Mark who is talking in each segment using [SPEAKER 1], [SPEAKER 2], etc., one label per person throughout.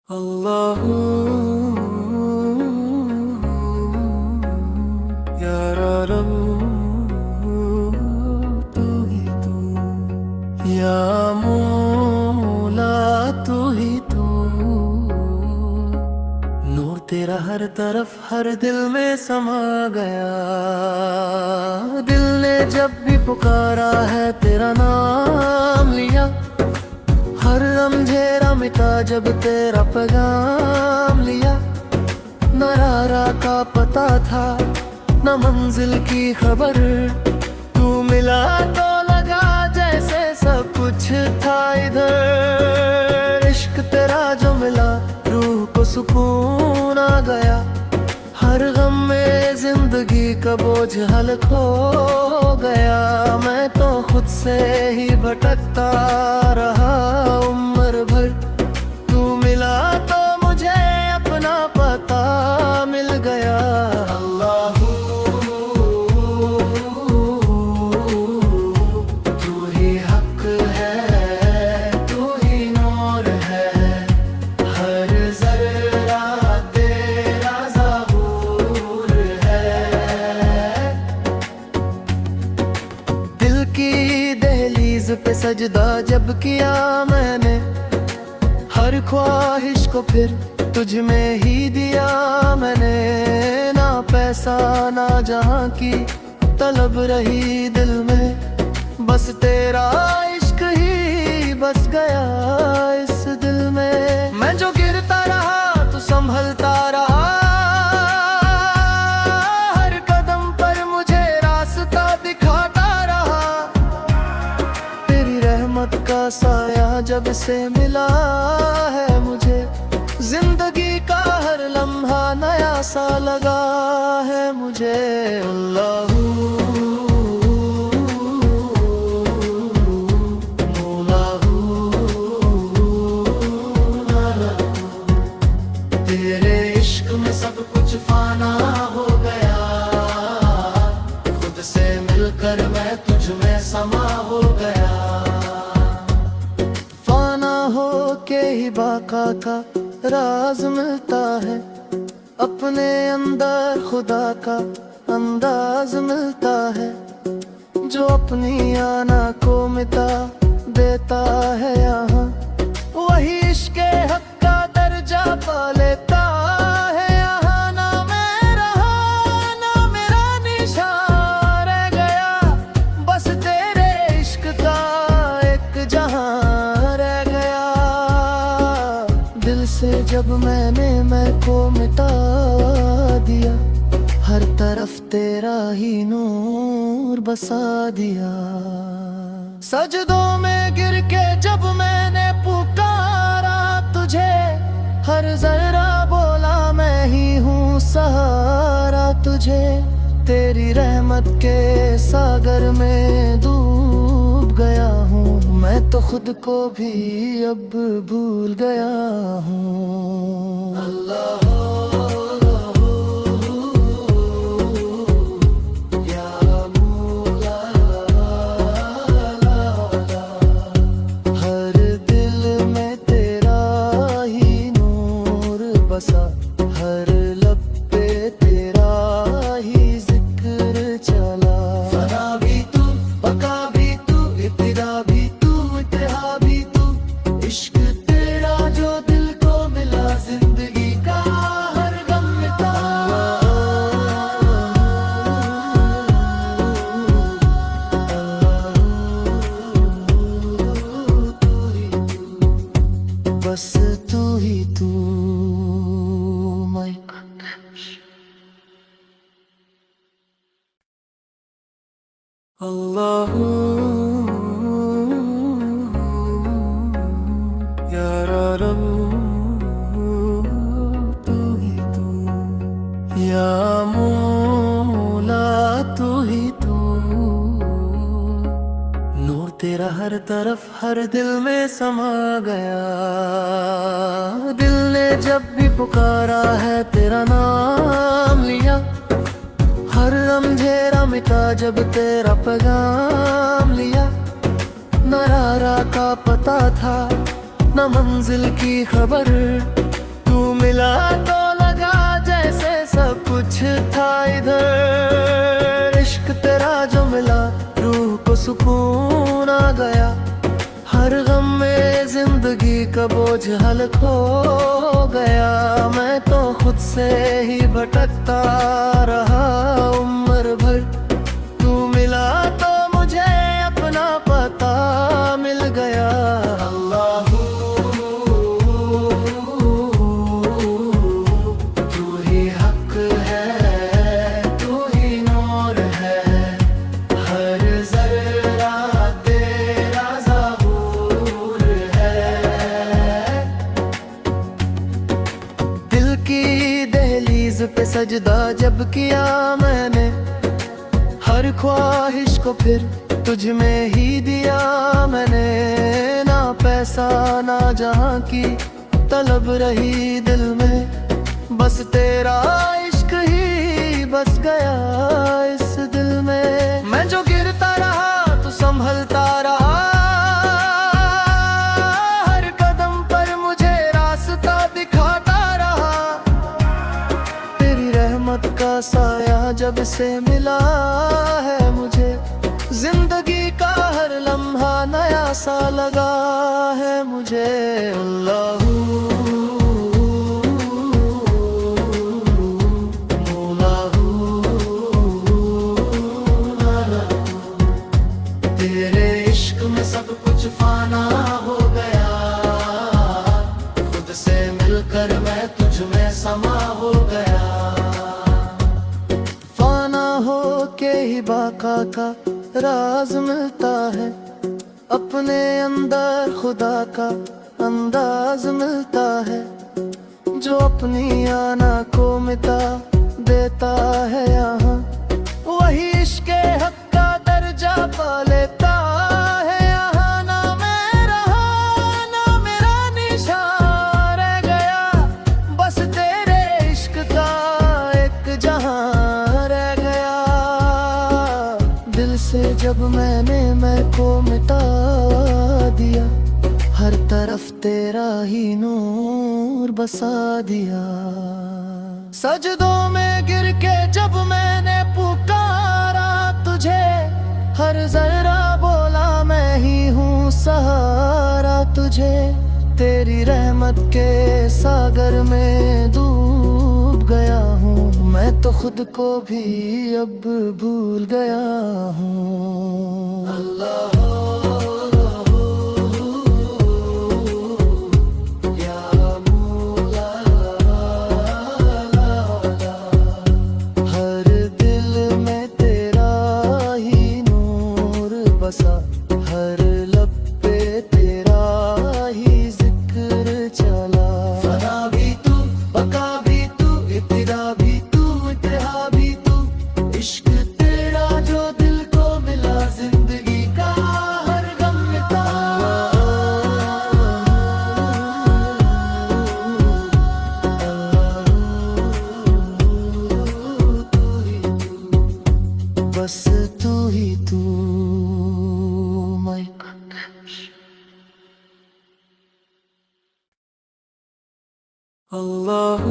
[SPEAKER 1] अल्लाह या रब तू ही तू, या मौला तू ही तू। नूर तेरा हर तरफ हर दिल में समा गया। दिल ने जब भी पुकारा है तेरा नाम लिया, हर अंधेरा मिटा जब तेरा पैगाम लिया। न राह का पता था न मंजिल की खबर, तू मिला तो लगा जैसे सब कुछ था इधर। इश्क तेरा जो मिला रूह को सुकून आ गया, हर गम में जिंदगी का बोझ हल्क हो गया। मैं तो खुद से ही भटकता रहा उम्र भर, तू मिला तो मुझे अपना पता मिल गया। अल्लाह तू ही हक है, तू ही नूर है, हर जर्रा तेरा ज़हूर है। दिल की दहलीज पे सजदा जब किया मैंने, हर ख्वाहिश को फिर तुझ में ही दिया मैंने। ना पैसा ना जहां की तलब रही दिल में, बस तेरा इश्क ही बस गया इस दिल में। मैं जो गिरता रहा तू संभलता रहा, हर कदम पर मुझे रास्ता दिखाता रहा। तेरी रहमत का साया जब से मिला है मुझे, जिंदगी का हर लम्हा नया सा लगा है मुझे। अल्लाह तेरे इश्क में सब कुछ फाना हो गया, खुद से मिलकर मैं तुझ में समा हो गया। फाना हो के ही बाका का राज मिलता है, अपने अंदर खुदा का अंदाज मिलता है। जो अपनी आना को मिटा देता है यहाँ, वही इश्क हक का दर्जा पा लेता है यहाँ। ना मैं रहा ना मेरा निशान रह गया, बस तेरे इश्क का एक जहां रह गया। दिल से जब मैंने मैं को मिटा दिया, हर तरफ तेरा ही नूर बसा दिया। सजदों में गिर के जब मैंने पुकारा तुझे, हर जरा बोला मैं ही हूँ सहारा तुझे। तेरी रहमत के सागर में डूब गया हूँ, मैं तो खुद को भी अब भूल गया हूँ। अल्लाह हर लब पे तेरा ही जिक्र चला। फना भी तू बका भी तू, इब्तिदा भी तू इंतहा भी तू। इश्क तेरा जो दिल को मिला, जिंदगी का हर गम मिटा। तू ही तू, बस तू ही तू। अल्लाह या रब तू ही तू, या मौला तू ही तू। नूर तेरा हर तरफ हर दिल में समा गया। दिल ने जब भी पुकारा है तेरा नाम लिया, हर अंधेरा मिटा जब तेरा पैगाम लिया। न राह का पता था न मंजिल की खबर, तू मिला तो लगा जैसे सब कुछ था इधर। इश्क तेरा जो मिला रूह को सुकून आ गया। हर गम में जिंदगी का बोझ हल्का हो गया। मैं तो खुद से ही भटकता रहा उम्र भर। तू मिला तो मुझे अपना पता मिल गया। अल्लाह तू ही हक है, तू ही नूर है। हर जर्रा तेरा ज़हूर है। दिल की दहलीज पे सजदा जब किया मैंने, हर ख्वाहिश को फिर तुझ में ही दिया मैंने। ना पैसा ना जहां की तलब रही दिल में, बस तेरा इश्क ही बस गया इस दिल में। मैं जो गिरता रहा तू संभलता रहा। हर कदम पर मुझे रास्ता दिखाता रहा। तेरी रहमत का साया जब से मिला है मुझे, जिंदगी का हर लम्हा नया सा लगा है मुझे। अल्लाह तेरे इश्क में सब कुछ फाना हो गया। खुद से मिलकर मैं तुझ में समा हो गया। हो के ही बाका का राज मिलता है। अपने अंदर खुदा का अंदाज मिलता है। जो अपनी आना को मिटा देता है यहाँ, वही इश्क हक का दर्जा पा लेता है यहाँ। ना मैं रहा ना मेरा निशान रह गया, बस तेरे इश्क का एक जहां से। जब मैंने मैं को मिटा दिया, हर तरफ तेरा ही नूर बसा दिया। सजदों में गिर के जब मैंने पुकारा तुझे, हर जरा बोला मैं ही हूँ सहारा तुझे। तेरी रहमत के सागर में डूब गया हूँ मैं तो खुद को भी अब भूल गया हूँ। अल्लाह या मौला, हर दिल में तेरा ही नूर बसा। हर लब पे तेरा ही जिक्र चला। फना भी तू, बका भी तू, इब्तिदा भी भी तू। इश्क तेरा जो दिल को मिला, जिंदगी का हर गम मिटा। तू ही तू, बस तू ही तू। अल्लाह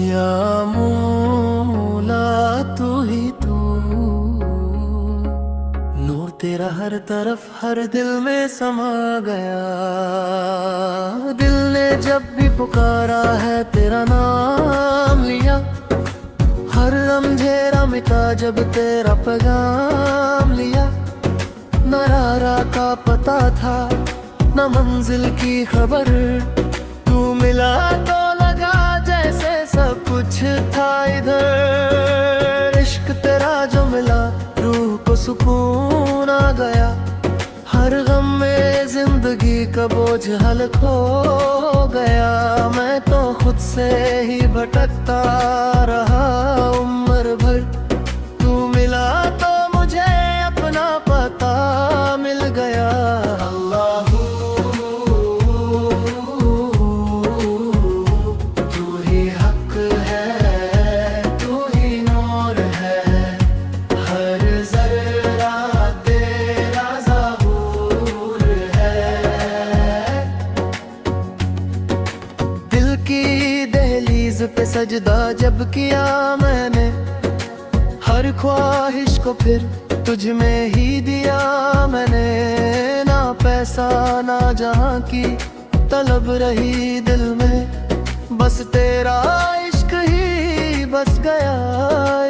[SPEAKER 1] या मौला तू ही तू। नूर तेरा हर तरफ हर दिल में समा गया। दिल ने जब भी पुकारा है तेरा नाम लिया। हर अंधेरा मिटा जब तेरा पैगाम लिया। न राह का पता था न मंजिल की खबर, तू मिला तो लगा जैसे सब कुछ था इधर। इश्क तेरा जो मिला रूह को सुकून आ गया। हर गम में जिंदगी का बोझ हल्का हो गया। मैं तो खुद से ही भटकता रहा उम्र भर। तू मिला तो मुझे अपना पता मिल गया। अल्लाह तू ही हक है, तू ही नूर है। हर पे सजदा जब किया मैंने, हर ख्वाहिश को फिर तुझ में ही दिया मैंने। ना पैसा ना जहां की तलब रही दिल में, बस तेरा इश्क ही बस गया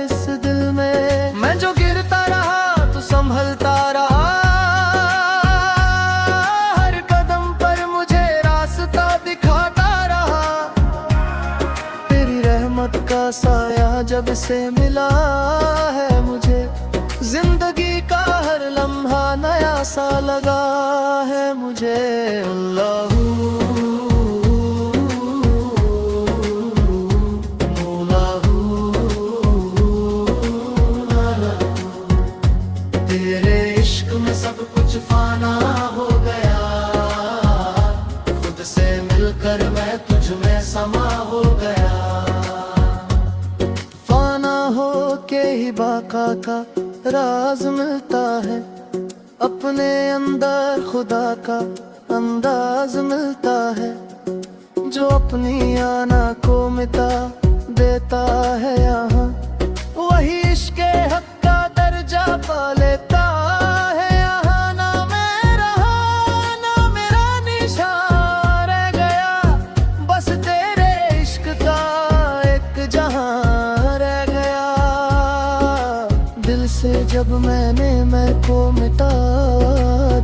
[SPEAKER 1] इस दिल में। मैं जो गिरता रहा तू संभलता रहा, हर कदम पर मुझे रास्ता दिखाता रहा। तेरी रहमत का साया जब से मिला है मुझे, जिंदगी का हर लम्हा नया सा लगा है मुझे। अल्लाहू तेरे इश्क में सब कुछ फाना हो गया, खुद से मिलकर मैं तुझ में समा हो गया। फाना हो के ही बाका का राज मिलता है, अपने अंदर खुदा का अंदाज मिलता है। जो अपनी आना को मिटा देता है यहाँ, वही इश्क हक का दर्जा पा लेता है यहाँ। ना मैं रहा ना मेरा निशान रह गया, बस तेरे इश्क का एक जहां रह गया। दिल से जब मैंने मैं को मिटा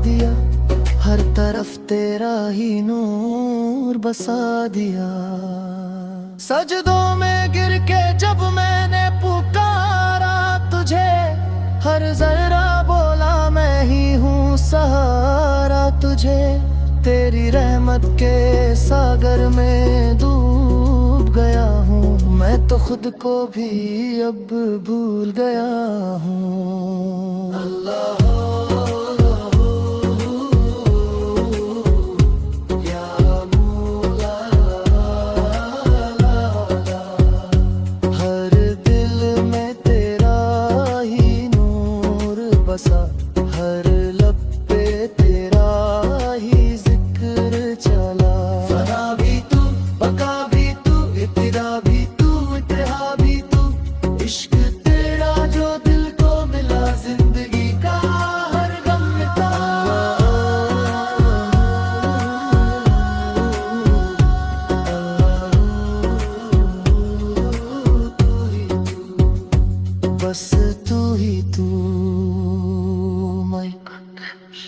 [SPEAKER 1] दिया, हर तरफ तेरा ही नूर बसा दिया। सजदों में गिर के जब मैंने पुकारा तुझे, हर जरा बोला मैं ही हूँ सहारा तुझे। तेरी रहमत के सागर में डूब गया हूँ, मैं तो खुद को भी अब भूल गया हूँ। अल्लाह बसा, हर लब पे तेरा ही जिक्र चला। फना भी तू, बका भी तू, इब्तिदा भी तू, इंतहा भी तू। इश्क तेरा जो दिल को मिला, जिंदगी का हर गम मिटा। तू ही तू, बस तू ही तू। My goodness.